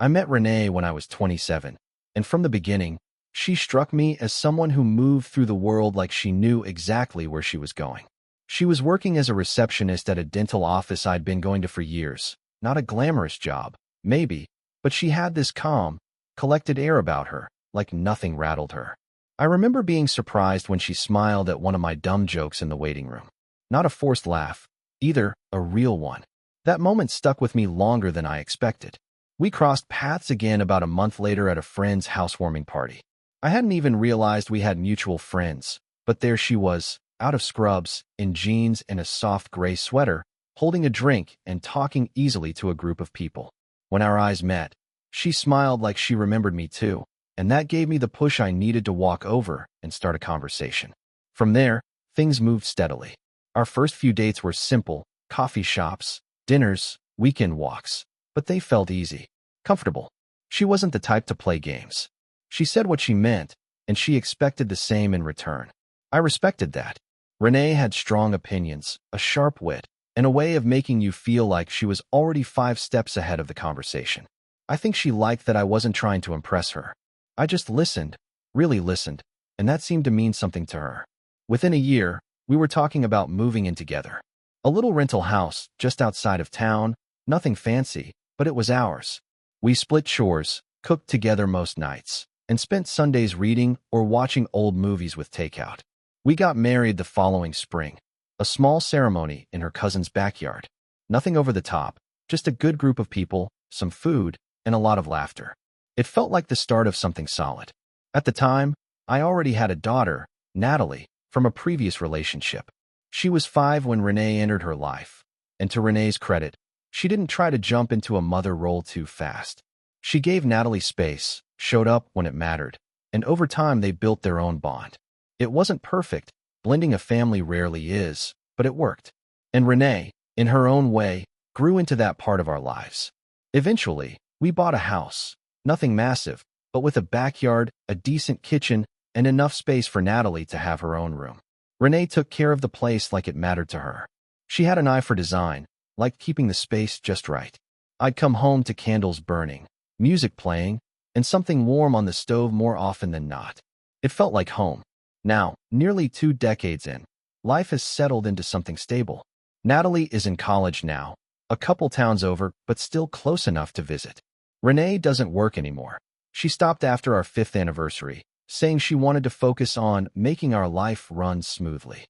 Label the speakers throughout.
Speaker 1: I met Renee when I was 27, and from the beginning, she struck me as someone who moved through the world like she knew exactly where she was going. She was working as a receptionist at a dental office I'd been going to for years. Not a glamorous job, maybe, but she had this calm, collected air about her, like nothing rattled her. I remember being surprised when she smiled at one of my dumb jokes in the waiting room. Not a forced laugh, either, a real one. That moment stuck with me longer than I expected. We crossed paths again about a month later at a friend's housewarming party. I hadn't even realized we had mutual friends, but there she was, out of scrubs, in jeans and a soft gray sweater, holding a drink and talking easily to a group of people. When our eyes met, she smiled like she remembered me too, and that gave me the push I needed to walk over and start a conversation. From there, things moved steadily. Our first few dates were simple, coffee shops, dinners, weekend walks, but they felt easy, comfortable. She wasn't the type to play games. She said what she meant, and she expected the same in return. I respected that. Renee had strong opinions, a sharp wit, and a way of making you feel like she was already 5 steps ahead of the conversation. I think she liked that I wasn't trying to impress her. I just listened, really listened, and that seemed to mean something to her. Within a year, we were talking about moving in together. A little rental house just outside of town, nothing fancy, but it was ours. We split chores, cooked together most nights, and spent Sundays reading or watching old movies with takeout. We got married the following spring, a small ceremony in her cousin's backyard. Nothing over the top, just a good group of people, some food, and a lot of laughter. It felt like the start of something solid. At the time, I already had a daughter, Natalie, from a previous relationship. She was 5 when Renee entered her life, and to Renee's credit, she didn't try to jump into a mother role too fast. She gave Natalie space, showed up when it mattered, and over time they built their own bond. It wasn't perfect, blending a family rarely is, but it worked. And Renee, in her own way, grew into that part of our lives. Eventually, we bought a house, nothing massive, but with a backyard, a decent kitchen, and enough space for Natalie to have her own room. Renee took care of the place like it mattered to her. She had an eye for design, liked keeping the space just right. I'd come home to candles burning, music playing, and something warm on the stove more often than not. It felt like home. Now, nearly 2 decades in, life has settled into something stable. Natalie is in college now, a couple towns over, but still close enough to visit. Renee doesn't work anymore. She stopped after our 5th anniversary, saying she wanted to focus on making our life run smoothly.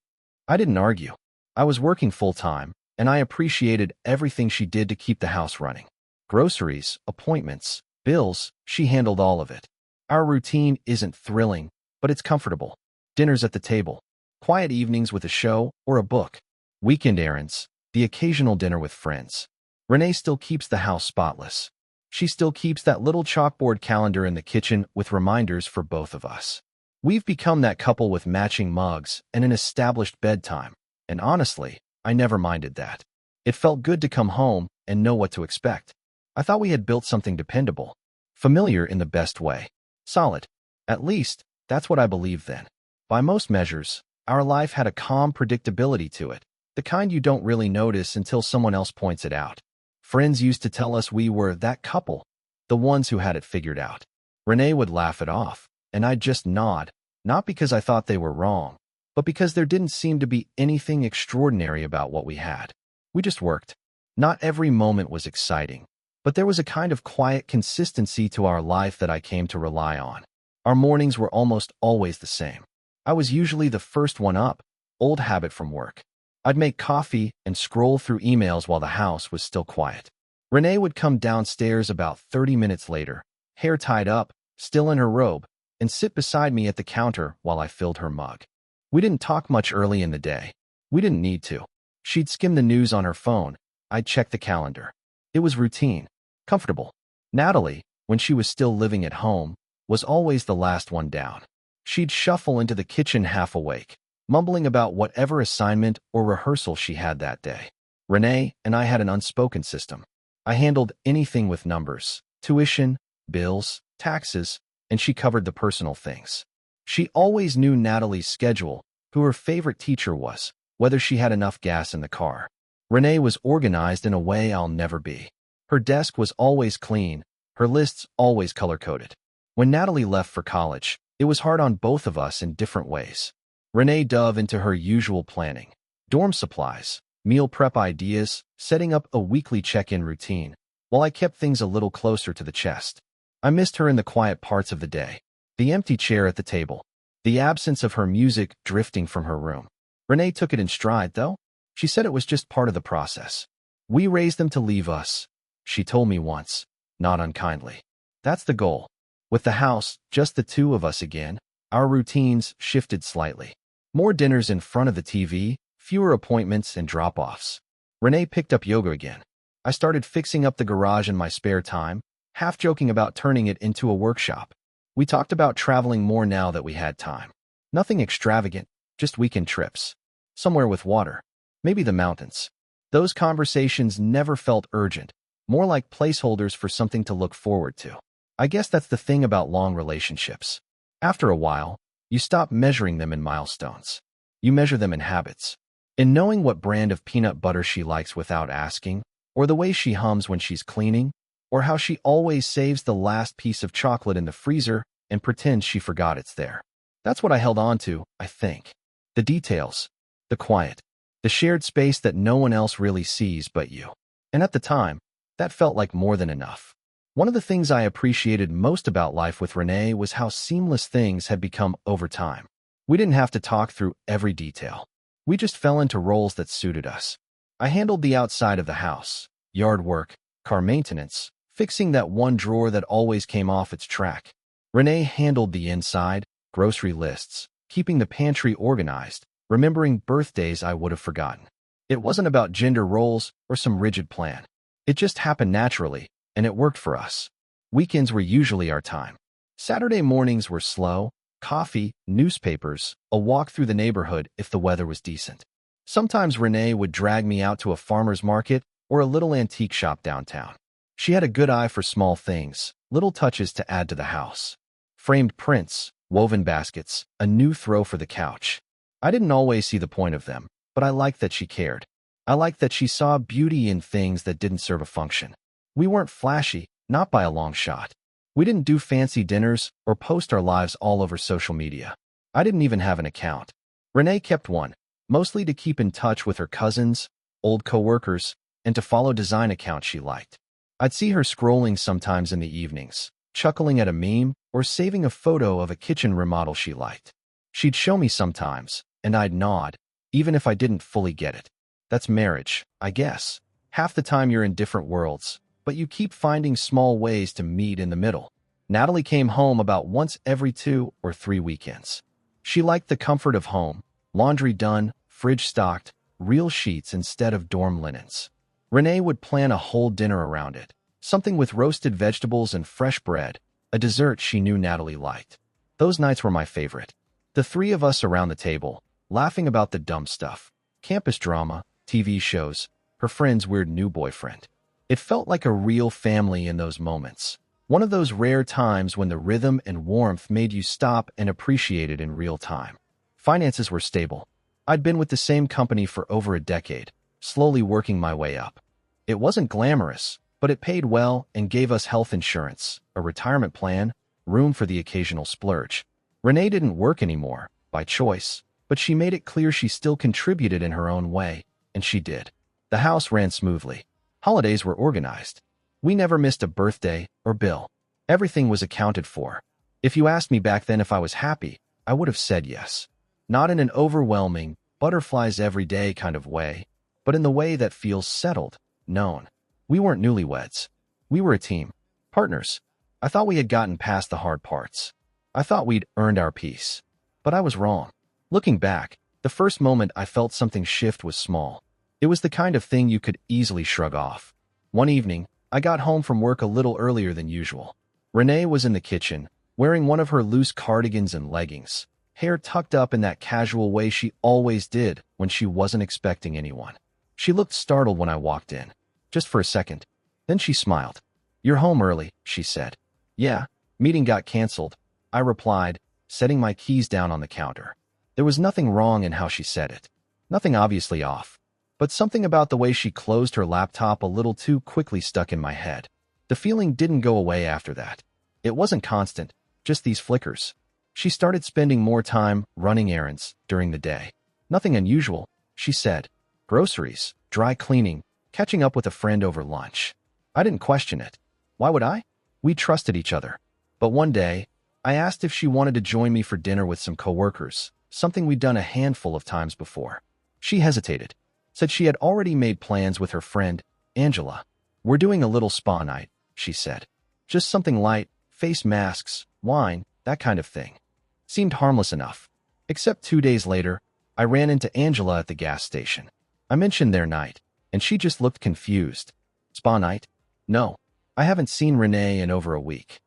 Speaker 1: I didn't argue. I was working full-time, and I appreciated everything she did to keep the house running. Groceries, appointments, bills, she handled all of it. Our routine isn't thrilling, but it's comfortable. Dinners at the table, quiet evenings with a show or a book, weekend errands, the occasional dinner with friends. Renee still keeps the house spotless. She still keeps that little chalkboard calendar in the kitchen with reminders for both of us. We've become that couple with matching mugs and an established bedtime, and honestly, I never minded that. It felt good to come home and know what to expect. I thought we had built something dependable, familiar in the best way, solid. At least, that's what I believed then. By most measures, our life had a calm predictability to it, the kind you don't really notice until someone else points it out. Friends used to tell us we were that couple, the ones who had it figured out. Renee would laugh it off, and I'd just nod, not because I thought they were wrong, but because there didn't seem to be anything extraordinary about what we had. We just worked. Not every moment was exciting, but there was a kind of quiet consistency to our life that I came to rely on. Our mornings were almost always the same. I was usually the first one up, old habit from work. I'd make coffee and scroll through emails while the house was still quiet. Renee would come downstairs about 30 minutes later, hair tied up, still in her robe, and sit beside me at the counter while I filled her mug. We didn't talk much early in the day. We didn't need to. She'd skim the news on her phone. I'd check the calendar. It was routine, comfortable. Natalie, when she was still living at home, was always the last one down. She'd shuffle into the kitchen half awake, mumbling about whatever assignment or rehearsal she had that day. Renee and I had an unspoken system. I handled anything with numbers, tuition, bills, taxes, and she covered the personal things. She always knew Natalie's schedule, who her favorite teacher was, whether she had enough gas in the car. Renee was organized in a way I'll never be. Her desk was always clean, Her lists always color-coded. When Natalie left for college, it was hard on both of us in different ways. Renee dove into her usual planning. Dorm supplies, meal prep ideas, setting up a weekly check-in routine, while I kept things a little closer to the chest. I missed her in the quiet parts of the day. The empty chair at the table. The absence of her music drifting from her room. Renee took it in stride, though. She said it was just part of the process. We raised them to leave us, she told me once, not unkindly. That's the goal. With the house, just the two of us again, our routines shifted slightly. More dinners in front of the TV, fewer appointments and drop-offs. Renee picked up yoga again. I started fixing up the garage in my spare time, half joking about turning it into a workshop. We talked about traveling more now that we had time. Nothing extravagant, just weekend trips. Somewhere with water. Maybe the mountains. Those conversations never felt urgent, more like placeholders for something to look forward to. I guess that's the thing about long relationships. After a while, you stop measuring them in milestones. You measure them in habits. In knowing what brand of peanut butter she likes without asking, or the way she hums when she's cleaning, or how she always saves the last piece of chocolate in the freezer and pretends she forgot it's there. That's what I held on to, I think. The details. The quiet. The shared space that no one else really sees but you. And at the time, that felt like more than enough. One of the things I appreciated most about life with Renee was how seamless things had become over time. We didn't have to talk through every detail. We just fell into roles that suited us. I handled the outside of the house, yard work, car maintenance, fixing that one drawer that always came off its track. Renee handled the inside, grocery lists, keeping the pantry organized, remembering birthdays I would have forgotten. It wasn't about gender roles or some rigid plan. It just happened naturally, and it worked for us. Weekends were usually our time. Saturday mornings were slow, coffee, newspapers, a walk through the neighborhood if the weather was decent. Sometimes Renee would drag me out to a farmer's market or a little antique shop downtown. She had a good eye for small things, little touches to add to the house. Framed prints, woven baskets, a new throw for the couch. I didn't always see the point of them, but I liked that she cared. I liked that she saw beauty in things that didn't serve a function. We weren't flashy, not by a long shot. We didn't do fancy dinners or post our lives all over social media. I didn't even have an account. Renee kept one, mostly to keep in touch with her cousins, old coworkers, and to follow design accounts she liked. I'd see her scrolling sometimes in the evenings, chuckling at a meme or saving a photo of a kitchen remodel she liked. She'd show me sometimes, and I'd nod, even if I didn't fully get it. That's marriage, I guess. Half the time you're in different worlds, but you keep finding small ways to meet in the middle. Natalie came home about once every 2 or 3 weekends. She liked the comfort of home, laundry done, fridge stocked, real sheets instead of dorm linens. Renee would plan a whole dinner around it, something with roasted vegetables and fresh bread, a dessert she knew Natalie liked. Those nights were my favorite. The three of us around the table, laughing about the dumb stuff, campus drama, TV shows, her friend's weird new boyfriend. It felt like a real family in those moments. One of those rare times when the rhythm and warmth made you stop and appreciate it in real time. Finances were stable. I'd been with the same company for over a decade, slowly working my way up. It wasn't glamorous, but it paid well and gave us health insurance, a retirement plan, room for the occasional splurge. Renee didn't work anymore, by choice, but she made it clear she still contributed in her own way, and she did. The house ran smoothly. Holidays were organized. We never missed a birthday or bill. Everything was accounted for. If you asked me back then if I was happy, I would have said yes. Not in an overwhelming, butterflies every day kind of way, but in the way that feels settled, known. We weren't newlyweds. We were a team. Partners. I thought we had gotten past the hard parts. I thought we'd earned our peace. But I was wrong. Looking back, the first moment I felt something shift was small. It was the kind of thing you could easily shrug off. One evening, I got home from work a little earlier than usual. Renee was in the kitchen, wearing one of her loose cardigans and leggings, hair tucked up in that casual way she always did when she wasn't expecting anyone. She looked startled when I walked in, just for a second. Then she smiled. "You're home early," she said. "Yeah, meeting got canceled," I replied, setting my keys down on the counter. There was nothing wrong in how she said it. Nothing obviously off. But something about the way she closed her laptop a little too quickly stuck in my head. The feeling didn't go away after that. It wasn't constant, just these flickers. She started spending more time running errands during the day. Nothing unusual, she said. Groceries, dry cleaning, catching up with a friend over lunch. I didn't question it. Why would I? We trusted each other. But one day, I asked if she wanted to join me for dinner with some coworkers, something we'd done a handful of times before. She hesitated, said she had already made plans with her friend, Angela. We're doing a little spa night, she said. Just something light, face masks, wine, that kind of thing. Seemed harmless enough. Except 2 days later, I ran into Angela at the gas station. I mentioned their night, and she just looked confused. Spa night? No, I haven't seen Renee in over a week.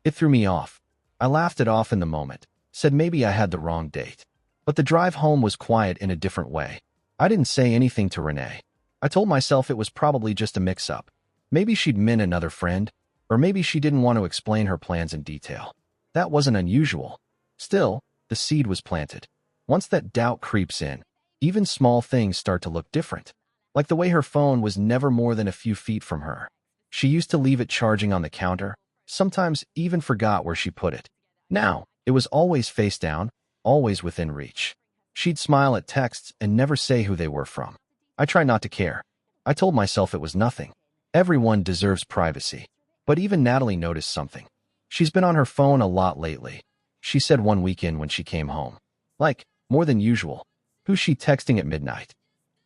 Speaker 1: It threw me off. I laughed it off in the moment, said maybe I had the wrong date. But the drive home was quiet in a different way. I didn't say anything to Renee. I told myself it was probably just a mix-up. Maybe she'd met another friend, or maybe she didn't want to explain her plans in detail. That wasn't unusual. Still, the seed was planted. Once that doubt creeps in, even small things start to look different. Like the way her phone was never more than a few feet from her. She used to leave it charging on the counter, sometimes even forgot where she put it. Now, it was always face down, always within reach. She'd smile at texts and never say who they were from. I tried not to care. I told myself it was nothing. Everyone deserves privacy. But even Natalie noticed something. She's been on her phone a lot lately, she said one weekend when she came home. Like, more than usual. Who's she texting at midnight?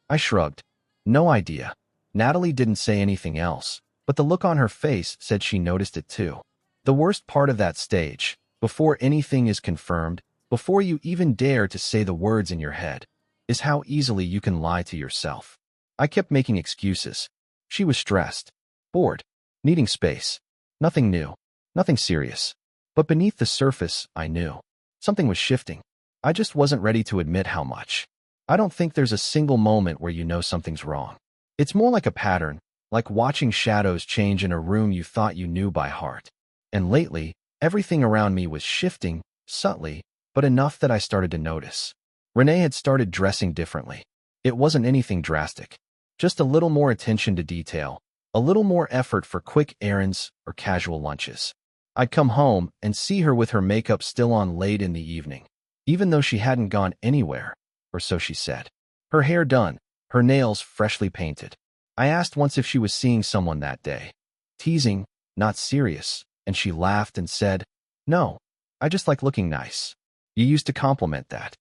Speaker 1: I shrugged. No idea. Natalie didn't say anything else, but the look on her face said she noticed it too. The worst part of that stage, before anything is confirmed, before you even dare to say the words in your head, is how easily you can lie to yourself. I kept making excuses. She was stressed, bored, needing space. Nothing new, nothing serious. But beneath the surface, I knew. Something was shifting. I just wasn't ready to admit how much. I don't think there's a single moment where you know something's wrong. It's more like a pattern, like watching shadows change in a room you thought you knew by heart. And lately, everything around me was shifting, subtly, but enough that I started to notice. Renee had started dressing differently. It wasn't anything drastic. Just a little more attention to detail, a little more effort for quick errands or casual lunches. I'd come home and see her with her makeup still on late in the evening, even though she hadn't gone anywhere, or so she said. Her hair done, her nails freshly painted. I asked once if she was seeing someone that day. Teasing, not serious, and she laughed and said, "No, I just like looking nice." You used to compliment that.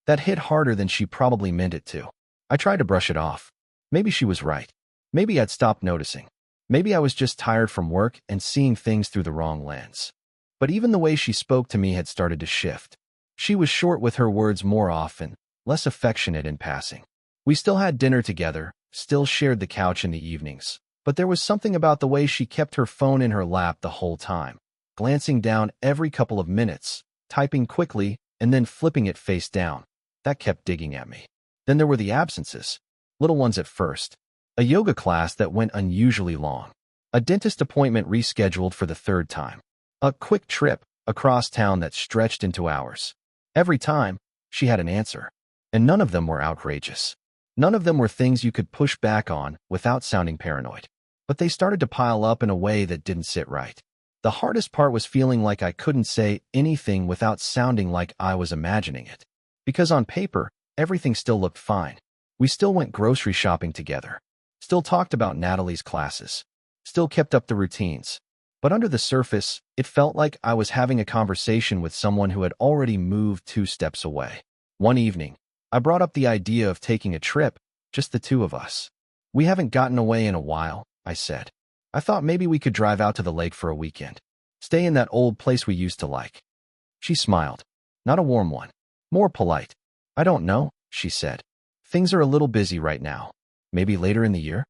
Speaker 1: That hit harder than she probably meant it to. I tried to brush it off. Maybe she was right. Maybe I'd stopped noticing. Maybe I was just tired from work and seeing things through the wrong lens. But even the way she spoke to me had started to shift. She was short with her words more often, less affectionate in passing. We still had dinner together, still shared the couch in the evenings, but there was something about the way she kept her phone in her lap the whole time, glancing down every couple of minutes, typing quickly, and then flipping it face down. That kept digging at me. Then there were the absences. Little ones at first. A yoga class that went unusually long. A dentist appointment rescheduled for the third time. A quick trip across town that stretched into hours. Every time, she had an answer. And none of them were outrageous. None of them were things you could push back on without sounding paranoid. But they started to pile up in a way that didn't sit right. The hardest part was feeling like I couldn't say anything without sounding like I was imagining it. Because on paper, everything still looked fine. We still went grocery shopping together. Still talked about Natalie's classes. Still kept up the routines. But under the surface, it felt like I was having a conversation with someone who had already moved 2 steps away. One evening, I brought up the idea of taking a trip, just the two of us. We haven't gotten away in a while, I said. I thought maybe we could drive out to the lake for a weekend. Stay in that old place we used to like. She smiled. Not a warm one. More polite. I don't know, she said. Things are a little busy right now. Maybe later in the year?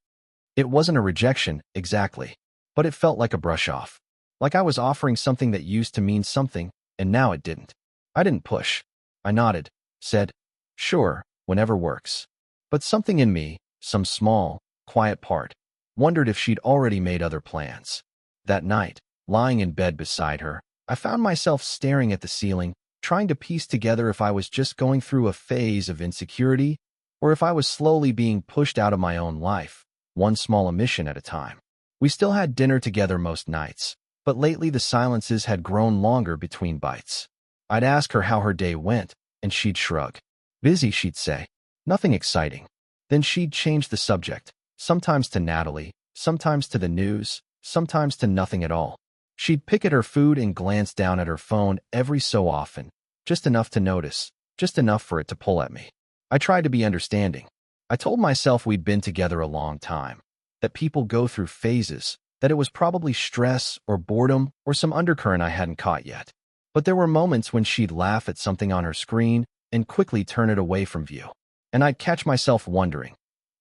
Speaker 1: It wasn't a rejection, exactly. But it felt like a brush off. Like I was offering something that used to mean something, and now it didn't. I didn't push. I nodded, said, "Sure, whenever works." But something in me, some small, quiet part, wondered if she'd already made other plans. That night, lying in bed beside her, I found myself staring at the ceiling, trying to piece together if I was just going through a phase of insecurity, or if I was slowly being pushed out of my own life, one small omission at a time. We still had dinner together most nights, but lately the silences had grown longer between bites. I'd ask her how her day went, and she'd shrug. Busy, she'd say. Nothing exciting. Then she'd change the subject, sometimes to Natalie, sometimes to the news, sometimes to nothing at all. She'd pick at her food and glance down at her phone every so often, just enough to notice, just enough for it to pull at me. I tried to be understanding. I told myself we'd been together a long time, that people go through phases, that it was probably stress or boredom or some undercurrent I hadn't caught yet. But there were moments when she'd laugh at something on her screen and quickly turn it away from view. And I'd catch myself wondering,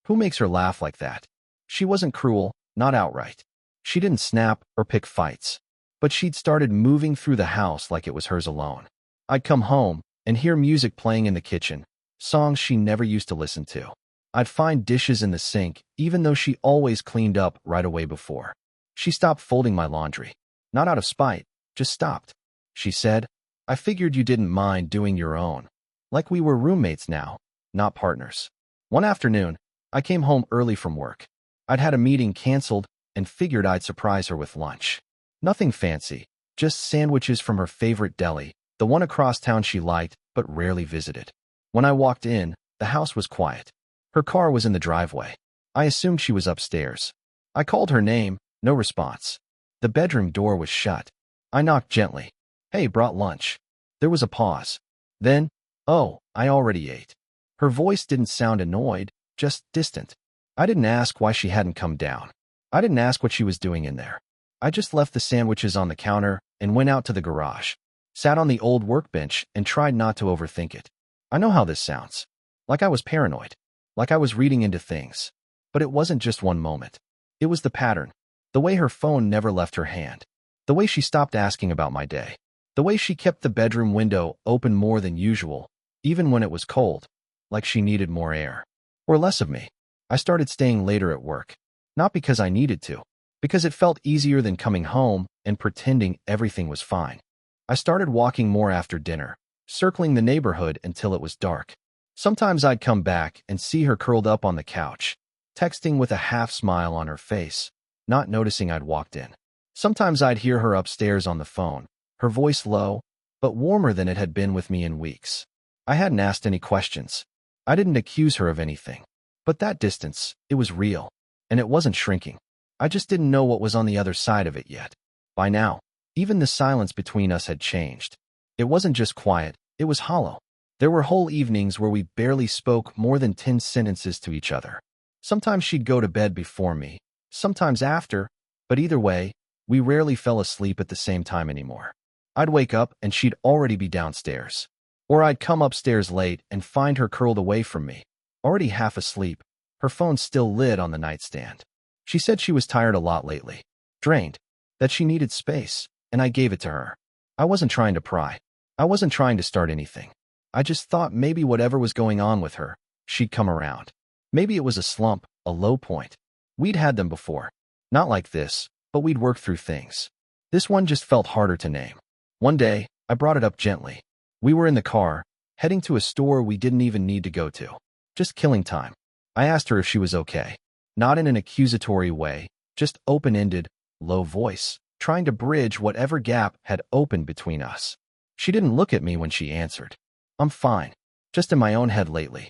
Speaker 1: who makes her laugh like that? She wasn't cruel, not outright. She didn't snap or pick fights. But she'd started moving through the house like it was hers alone. I'd come home and hear music playing in the kitchen, songs she never used to listen to. I'd find dishes in the sink, even though she always cleaned up right away before. She stopped folding my laundry. Not out of spite, just stopped. She said, "I figured you didn't mind doing your own. Like we were roommates now, not partners." One afternoon, I came home early from work. I'd had a meeting canceled and figured I'd surprise her with lunch. Nothing fancy, just sandwiches from her favorite deli, the one across town she liked but rarely visited. When I walked in, the house was quiet. Her car was in the driveway. I assumed she was upstairs. I called her name, no response. The bedroom door was shut. I knocked gently. "Hey, brought lunch." There was a pause. Then, "Oh, I already ate." Her voice didn't sound annoyed, just distant. I didn't ask why she hadn't come down. I didn't ask what she was doing in there. I just left the sandwiches on the counter and went out to the garage, sat on the old workbench and tried not to overthink it. I know how this sounds. Like I was paranoid. Like I was reading into things. But it wasn't just one moment. It was the pattern. The way her phone never left her hand. The way she stopped asking about my day. The way she kept the bedroom window open more than usual, even when it was cold, like she needed more air. Or less of me. I started staying later at work. Not because I needed to. Because it felt easier than coming home and pretending everything was fine. I started walking more after dinner, circling the neighborhood until it was dark. Sometimes I'd come back and see her curled up on the couch, texting with a half smile on her face, not noticing I'd walked in. Sometimes I'd hear her upstairs on the phone, her voice low, but warmer than it had been with me in weeks. I hadn't asked any questions. I didn't accuse her of anything. But that distance, it was real, and it wasn't shrinking. I just didn't know what was on the other side of it yet. By now, even the silence between us had changed. It wasn't just quiet, it was hollow. There were whole evenings where we barely spoke more than 10 sentences to each other. Sometimes she'd go to bed before me, sometimes after, but either way, we rarely fell asleep at the same time anymore. I'd wake up and she'd already be downstairs. Or I'd come upstairs late and find her curled away from me, already half asleep, her phone still lit on the nightstand. She said she was tired a lot lately, drained, that she needed space, and I gave it to her. I wasn't trying to pry. I wasn't trying to start anything. I just thought maybe whatever was going on with her, she'd come around. Maybe it was a slump, a low point. We'd had them before. Not like this, but we'd worked through things. This one just felt harder to name. One day, I brought it up gently. We were in the car, heading to a store we didn't even need to go to. Just killing time. I asked her if she was okay. Not in an accusatory way, just open-ended, low voice, trying to bridge whatever gap had opened between us. She didn't look at me when she answered. "I'm fine. Just in my own head lately."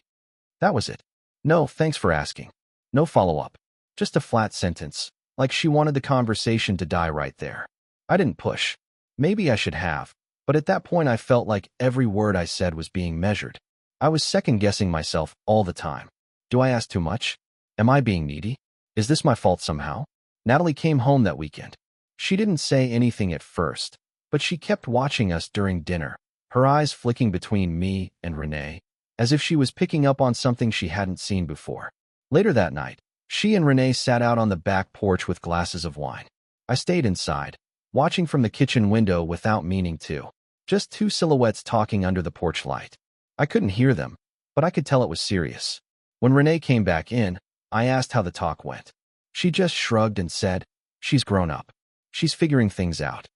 Speaker 1: That was it. No, thanks for asking. No follow-up. Just a flat sentence, like she wanted the conversation to die right there. I didn't push. Maybe I should have, but at that point I felt like every word I said was being measured. I was second-guessing myself all the time. Do I ask too much? Am I being needy? Is this my fault somehow? Natalie came home that weekend. She didn't say anything at first, but she kept watching us during dinner, her eyes flicking between me and Renee, as if she was picking up on something she hadn't seen before. Later that night, she and Renee sat out on the back porch with glasses of wine. I stayed inside, watching from the kitchen window without meaning to. Just two silhouettes talking under the porch light. I couldn't hear them, but I could tell it was serious. When Renee came back in, I asked how the talk went. She just shrugged and said, "She's grown up. She's figuring things out."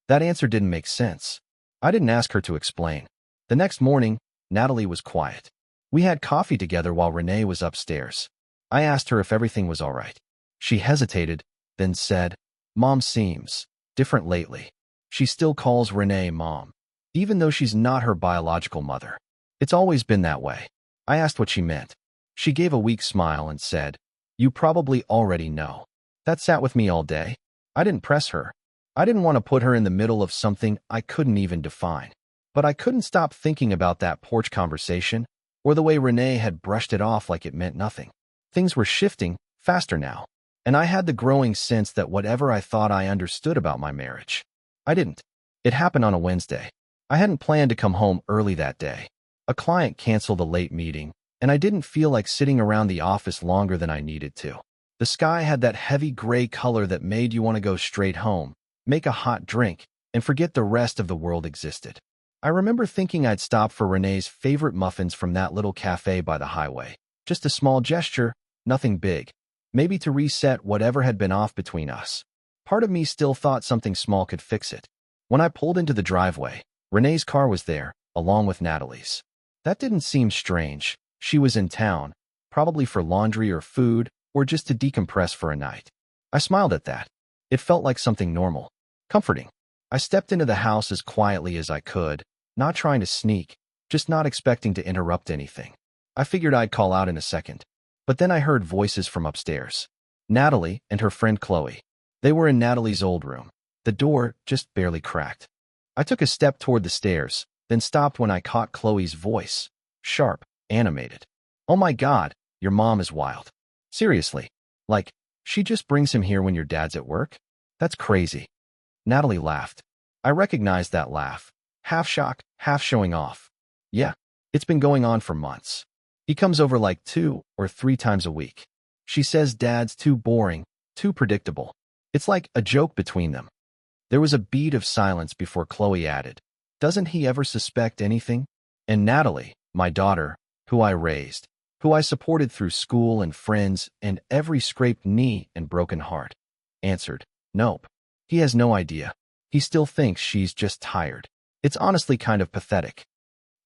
Speaker 1: That answer didn't make sense. I didn't ask her to explain. The next morning, Natalie was quiet. We had coffee together while Renee was upstairs. I asked her if everything was all right. She hesitated, then said, "Mom seems different lately. She still calls Renee Mom, even though she's not her biological mother. It's always been that way." I asked what she meant. She gave a weak smile and said, "You probably already know." That sat with me all day. I didn't press her. I didn't want to put her in the middle of something I couldn't even define. But I couldn't stop thinking about that porch conversation, or the way Renee had brushed it off like it meant nothing. Things were shifting faster now, and I had the growing sense that whatever I thought I understood about my marriage, I didn't. It happened on a Wednesday. I hadn't planned to come home early that day. A client canceled a late meeting, and I didn't feel like sitting around the office longer than I needed to. The sky had that heavy gray color that made you want to go straight home, make a hot drink, and forget the rest of the world existed. I remember thinking I'd stop for Renee's favorite muffins from that little cafe by the highway. Just a small gesture, nothing big. Maybe to reset whatever had been off between us. Part of me still thought something small could fix it. When I pulled into the driveway, Renee's car was there, along with Natalie's. That didn't seem strange. She was in town, probably for laundry or food, or just to decompress for a night. I smiled at that. It felt like something normal, comforting. I stepped into the house as quietly as I could, not trying to sneak, just not expecting to interrupt anything. I figured I'd call out in a second. But then I heard voices from upstairs. Natalie and her friend Chloe. They were in Natalie's old room. The door just barely cracked. I took a step toward the stairs, then stopped when I caught Chloe's voice. Sharp, animated. "Oh my God, your mom is wild. Seriously. Like, she just brings him here when your dad's at work? That's crazy." Natalie laughed. I recognized that laugh. Half shock, half showing off. "Yeah, it's been going on for months. He comes over like 2 or 3 times a week. She says Dad's too boring, too predictable. It's like a joke between them." There was a beat of silence before Chloe added, "Doesn't he ever suspect anything?" And Natalie, my daughter, who I raised, who I supported through school and friends and every scraped knee and broken heart, answered, "Nope. He has no idea. He still thinks she's just tired." It's honestly kind of pathetic.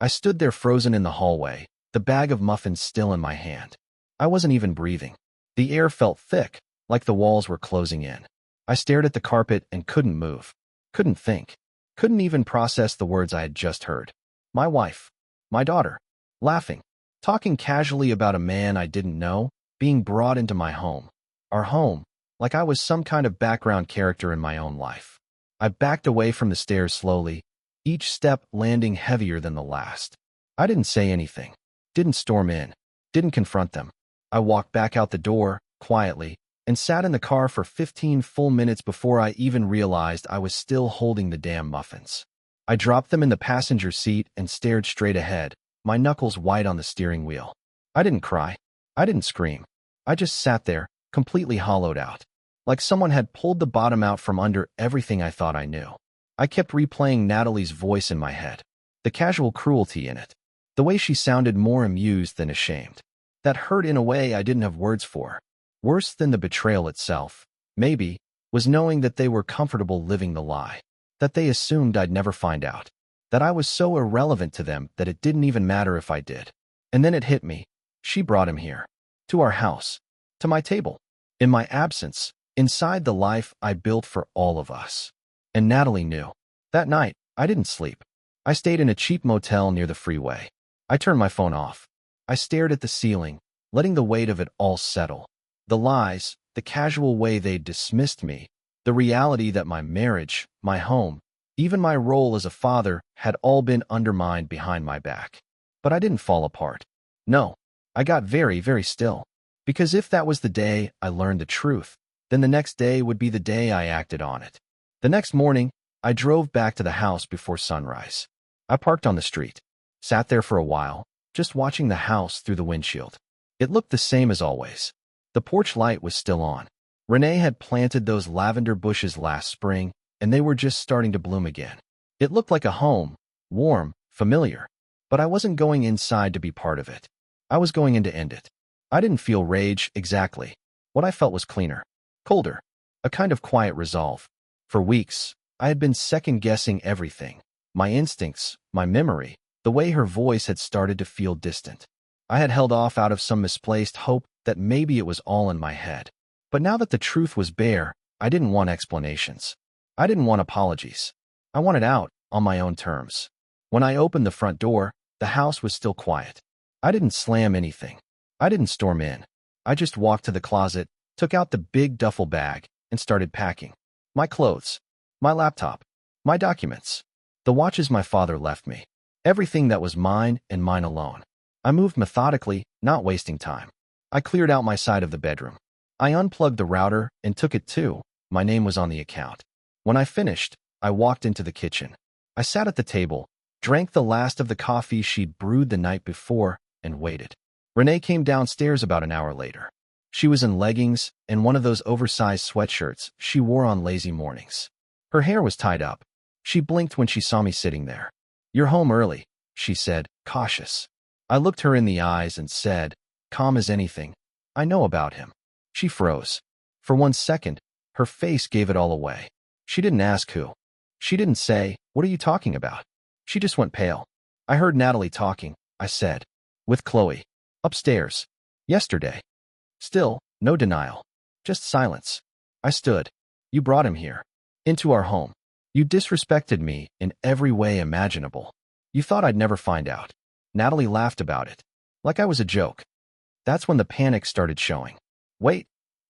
Speaker 1: I stood there frozen in the hallway, the bag of muffins still in my hand. I wasn't even breathing. The air felt thick, like the walls were closing in. I stared at the carpet and couldn't move. Couldn't think. Couldn't even process the words I had just heard. My wife. My daughter. Laughing. Talking casually about a man I didn't know, being brought into my home. Our home, like I was some kind of background character in my own life. I backed away from the stairs slowly, each step landing heavier than the last. I didn't say anything. Didn't storm in. Didn't confront them. I walked back out the door, quietly, and sat in the car for 15 full minutes before I even realized I was still holding the damn muffins. I dropped them in the passenger seat and stared straight ahead, my knuckles white on the steering wheel. I didn't cry. I didn't scream. I just sat there, completely hollowed out, like someone had pulled the bottom out from under everything I thought I knew. I kept replaying Natalie's voice in my head, the casual cruelty in it, the way she sounded more amused than ashamed. That hurt in a way I didn't have words for. Worse than the betrayal itself, maybe, was knowing that they were comfortable living the lie, that they assumed I'd never find out, that I was so irrelevant to them that it didn't even matter if I did. And then it hit me. She brought him here, to our house, to my table, in my absence, inside the life I built for all of us. And Natalie knew. That night, I didn't sleep. I stayed in a cheap motel near the freeway. I turned my phone off. I stared at the ceiling, letting the weight of it all settle. The lies, the casual way they'd dismissed me, the reality that my marriage, my home, even my role as a father had all been undermined behind my back. But I didn't fall apart. No, I got very, very still. Because if that was the day I learned the truth, then the next day would be the day I acted on it. The next morning, I drove back to the house before sunrise. I parked on the street, sat there for a while, just watching the house through the windshield. It looked the same as always. The porch light was still on. Renee had planted those lavender bushes last spring, and they were just starting to bloom again. It looked like a home, warm, familiar, but I wasn't going inside to be part of it. I was going in to end it. I didn't feel rage, exactly. What I felt was cleaner, colder, a kind of quiet resolve. For weeks, I had been second-guessing everything. My instincts, my memory, the way her voice had started to feel distant. I had held off out of some misplaced hope that maybe it was all in my head. But now that the truth was bare, I didn't want explanations. I didn't want apologies. I wanted out on my own terms. When I opened the front door, the house was still quiet. I didn't slam anything. I didn't storm in. I just walked to the closet, took out the big duffel bag, and started packing. My clothes, my laptop, my documents, the watches my father left me, everything that was mine and mine alone. I moved methodically, not wasting time. I cleared out my side of the bedroom. I unplugged the router and took it too. My name was on the account. When I finished, I walked into the kitchen. I sat at the table, drank the last of the coffee she'd brewed the night before, and waited. Renee came downstairs about an hour later. She was in leggings and one of those oversized sweatshirts she wore on lazy mornings. Her hair was tied up. She blinked when she saw me sitting there. "You're home early," she said, cautious. I looked her in the eyes and said, calm as anything, "I know about him." She froze. For 1 second, her face gave it all away. She didn't ask who. She didn't say, "What are you talking about?" She just went pale. "I heard Natalie talking," I said. "With Chloe. Upstairs. Yesterday." Still, no denial. Just silence. I stood. "You brought him here. Into our home. You disrespected me in every way imaginable. You thought I'd never find out." Natalie laughed about it. Like I was a joke. That's when the panic started showing. "Wait.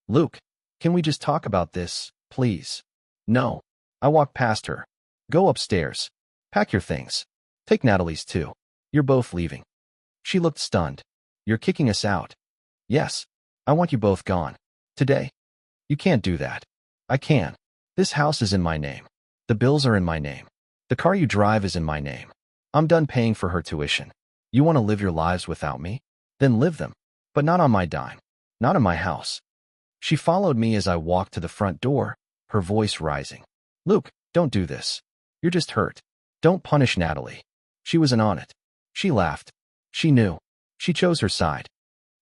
Speaker 1: Luke, can we just talk about this, please?" "No." I walked past her. "Go upstairs. Pack your things. Take Natalie's too. You're both leaving." She looked stunned. "You're kicking us out?" "Yes. I want you both gone. Today." "You can't do that." "I can. This house is in my name. The bills are in my name. The car you drive is in my name. I'm done paying for her tuition. You want to live your lives without me? Then live them. But not on my dime. Not in my house." She followed me as I walked to the front door, her voice rising. "Luke, don't do this. You're just hurt. Don't punish Natalie. She wasn't on it." She laughed. She knew. She chose her side.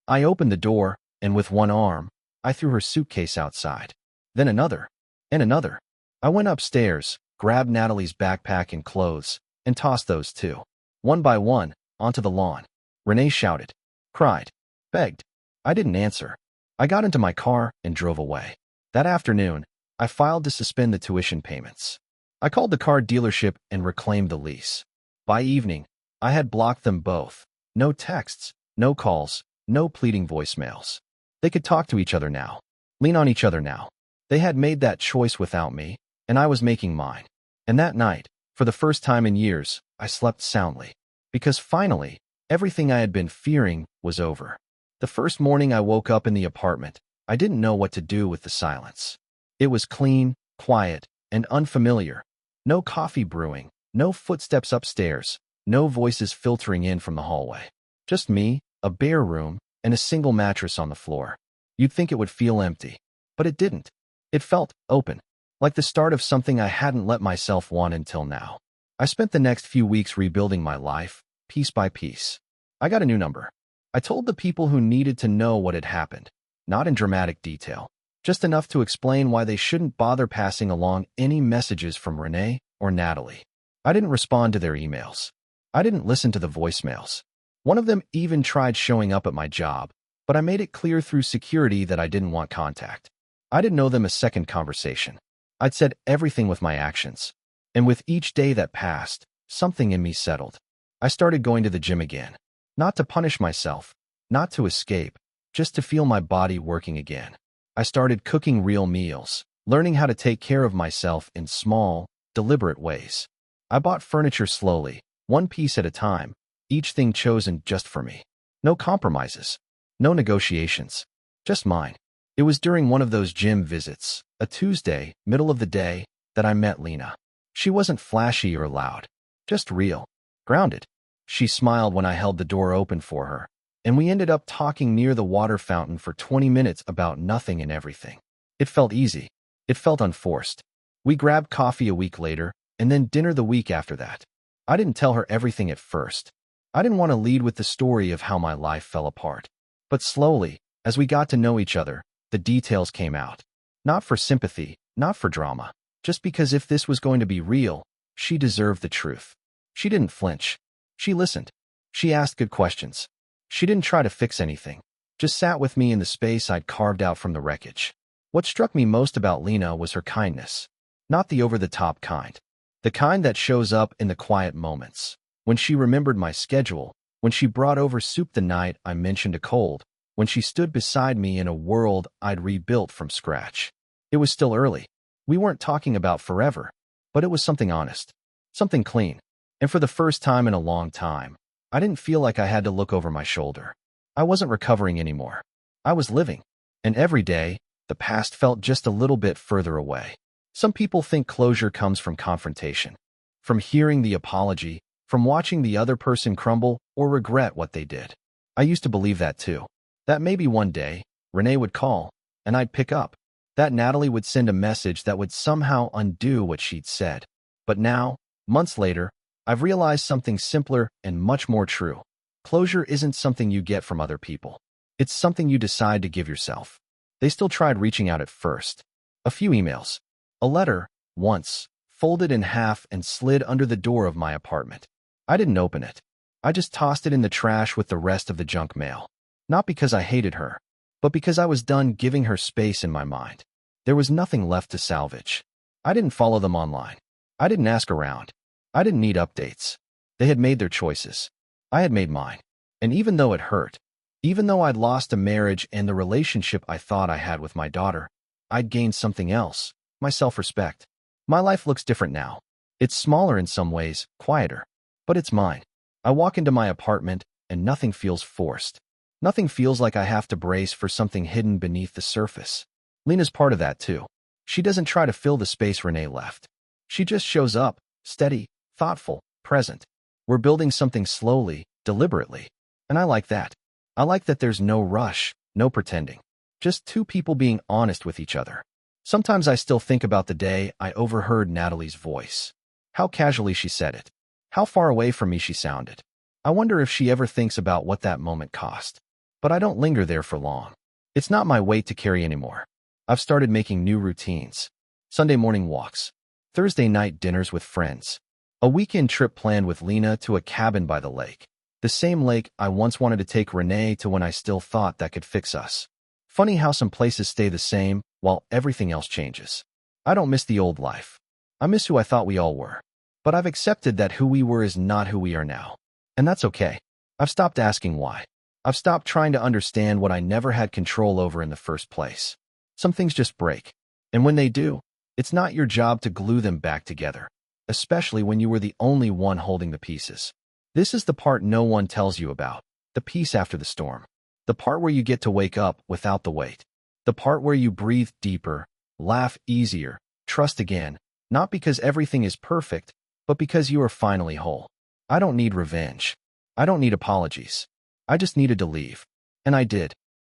Speaker 1: I opened the door, and with one arm, I threw her suitcase outside. Then another. And another. I went upstairs, grabbed Natalie's backpack and clothes, and tossed those too. One by one, onto the lawn. Renee shouted, cried, begged. I didn't answer. I got into my car and drove away. That afternoon, I filed to suspend the tuition payments. I called the car dealership and reclaimed the lease. By evening, I had blocked them both. No texts, no calls, no pleading voicemails. They could talk to each other now, lean on each other now. They had made that choice without me, and I was making mine. And that night, for the first time in years, I slept soundly. Because finally, everything I had been fearing was over. The first morning I woke up in the apartment, I didn't know what to do with the silence. It was clean, quiet, and unfamiliar. No coffee brewing, no footsteps upstairs, no voices filtering in from the hallway. Just me, a bare room, and a single mattress on the floor. You'd think it would feel empty, but it didn't. It felt open, like the start of something I hadn't let myself want until now. I spent the next few weeks rebuilding my life, piece by piece. I got a new number. I told the people who needed to know what had happened, not in dramatic detail, just enough to explain why they shouldn't bother passing along any messages from Renee or Natalie. I didn't respond to their emails. I didn't listen to the voicemails. One of them even tried showing up at my job, but I made it clear through security that I didn't want contact. I didn't owe them a second conversation. I'd said everything with my actions. And with each day that passed, something in me settled. I started going to the gym again. Not to punish myself, not to escape, just to feel my body working again. I started cooking real meals, learning how to take care of myself in small, deliberate ways. I bought furniture slowly, one piece at a time, each thing chosen just for me. No compromises, no negotiations, just mine. It was during one of those gym visits, a Tuesday, middle of the day, that I met Lena. She wasn't flashy or loud, just real, grounded. She smiled when I held the door open for her, and we ended up talking near the water fountain for 20 minutes about nothing and everything. It felt easy. It felt unforced. We grabbed coffee a week later, and then dinner the week after that. I didn't tell her everything at first. I didn't want to lead with the story of how my life fell apart. But slowly, as we got to know each other, the details came out. Not for sympathy, not for drama. Just because if this was going to be real, she deserved the truth. She didn't flinch. She listened. She asked good questions. She didn't try to fix anything. Just sat with me in the space I'd carved out from the wreckage. What struck me most about Lena was her kindness. Not the over-the-top kind. The kind that shows up in the quiet moments. When she remembered my schedule, when she brought over soup the night I mentioned a cold, when she stood beside me in a world I'd rebuilt from scratch. It was still early. We weren't talking about forever, but it was something honest, something clean. And for the first time in a long time, I didn't feel like I had to look over my shoulder. I wasn't recovering anymore. I was living. And every day, the past felt just a little bit further away. Some people think closure comes from confrontation, from hearing the apology, from watching the other person crumble or regret what they did. I used to believe that too. That maybe one day, Renee would call, and I'd pick up. That Natalie would send a message that would somehow undo what she'd said. But now, months later, I've realized something simpler and much more true. Closure isn't something you get from other people. It's something you decide to give yourself. They still tried reaching out at first. A few emails. A letter, once, folded in half and slid under the door of my apartment. I didn't open it. I just tossed it in the trash with the rest of the junk mail. Not because I hated her, but because I was done giving her space in my mind. There was nothing left to salvage. I didn't follow them online. I didn't ask around. I didn't need updates. They had made their choices. I had made mine. And even though it hurt, even though I'd lost a marriage and the relationship I thought I had with my daughter, I'd gained something else, my self-respect. My life looks different now. It's smaller in some ways, quieter, but it's mine. I walk into my apartment and nothing feels forced. Nothing feels like I have to brace for something hidden beneath the surface. Lena's part of that too. She doesn't try to fill the space Renee left. She just shows up, steady, thoughtful, present. We're building something slowly, deliberately. And I like that. I like that there's no rush, no pretending. Just two people being honest with each other. Sometimes I still think about the day I overheard Natalie's voice. How casually she said it. How far away from me she sounded. I wonder if she ever thinks about what that moment cost. But I don't linger there for long. It's not my weight to carry anymore. I've started making new routines. Sunday morning walks. Thursday night dinners with friends. A weekend trip planned with Lena to a cabin by the lake. The same lake I once wanted to take Renee to when I still thought that could fix us. Funny how some places stay the same while everything else changes. I don't miss the old life. I miss who I thought we all were. But I've accepted that who we were is not who we are now. And that's okay. I've stopped asking why. I've stopped trying to understand what I never had control over in the first place. Some things just break. And when they do, it's not your job to glue them back together, especially when you were the only one holding the pieces. This is the part no one tells you about, the peace after the storm. The part where you get to wake up without the weight. The part where you breathe deeper, laugh easier, trust again, not because everything is perfect, but because you are finally whole. I don't need revenge. I don't need apologies. I just needed to leave. And I did.